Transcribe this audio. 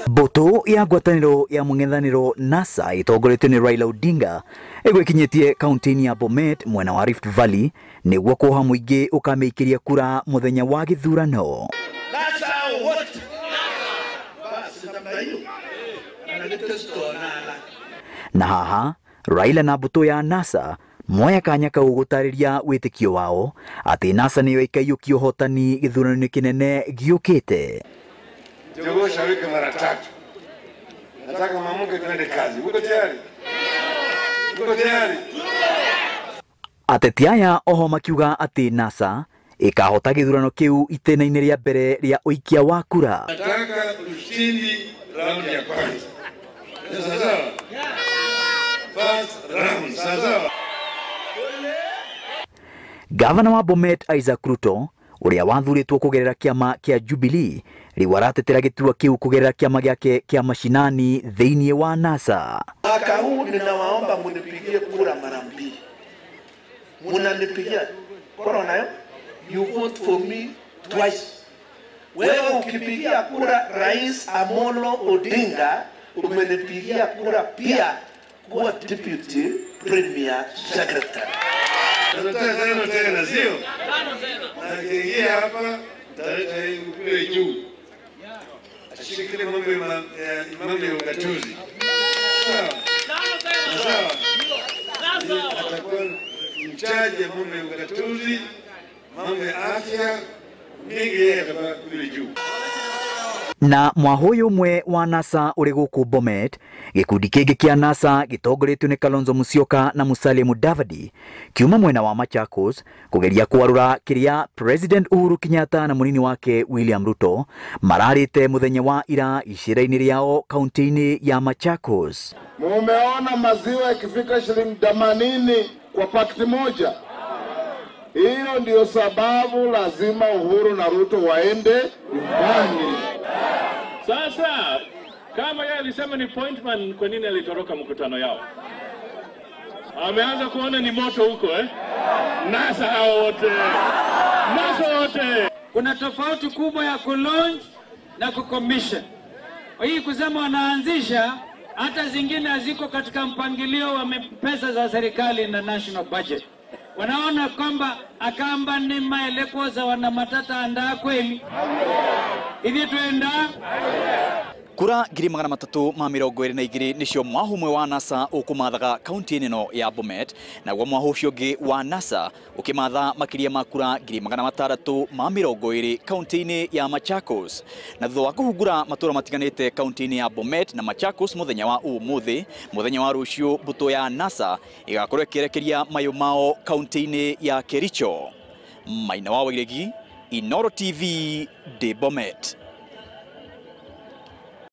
Boto ya ngwataniro ya mungethaniro NASA itongoretio ni Raila Odinga egwekinyitie kauntiini ya Bomet mwena wa Rift Valley niguo kuoha muingi ukameikiria kura muthenya wa githurano. Na haha Raila na Boto ya NASA moya kanya kau gutariria witikio wao ati NASA niyo ikaiukia uhootani githurano kinene giukite. Jogo shawika mara tatu. Nataka mamunge twende kazi. Uko tayari? Uko tayari? Ateti aya oho makiuga ati NASA ikahota githurano kiu itena-ini ria mbere ria uikia wa kura. Nataka ushindi round ya kwanza. Sawa? First round. Sawa? Gavana wa Bomet Ruto uria wathuritwo kugerera kiama kia Jubilee riu aratetera giturwa kiu kugerera kiama giake kia mashinani thiini wa NASA. Mwaka huu ninawaomba munipigie kura mara mbili. Munanipigia kura nayo? You vote for me twice. Wewe ukipigia kura Rais Amolo Odinga, umenipigia kura pia kuwa deputy premier secretary. Tano tena sio? Nakiingia hapa taleta hii kule juu. Ashikile mambo ya ugatuzi. Sawa. Atakuwa mchaji ya mambo ya ugatuzi, mambo ya afya, mingi yeye atakuwa kule juu. Na mwahoyo mwe wa NASA uri guku Bomet gikundi kingi kia NASA gitongoretio ni Kalonzo Musyoka na Musalia Mudavadi kiuma mwena wa Machakos kugeria kwarura kiria President Uhuru Kenyatta na munini wake William Ruto mararite muthenya wa ira icira-ini riao kauntiini ya Machakos. Mumeona maziwa ikifika shilingi 80 kwa pakiti moja. Hiyo ndio sababu lazima Uhuru na Ruto waende nyumbani. Sasa kama yeye alisema ni appointment, kwa nini alitoroka mkutano yao? Ameanza kuona ni moto huko NASA hao wote. NASA wote. Kuna tofauti kubwa ya kulaunch na kucommission. Hii kusema wanaanzisha, hata zingine haziko katika mpangilio wa pesa za serikali na national budget. Wanaona kwamba akamba ni maeleko za wana matata andaa kweli. Hivi tuenda Kura 322 nicio mwahu mwe wa NASA ukumathaga kauntiini ino ya Bomet na gwa mwahu ucio ungi wa NASA ukimatha makiria ma kura 620 kauntiini ya Machakos. Na thutha wa kuhungura matura matiganite kauntiini ya Bomet na Machakos muthenya wa umuthi, muthenya wa rucio mbuto ya NASA igakorwo ikirekeria mayu mao kauntiini ya Kericho. Maina wa Wairegi, Inooro TV, de Bomet.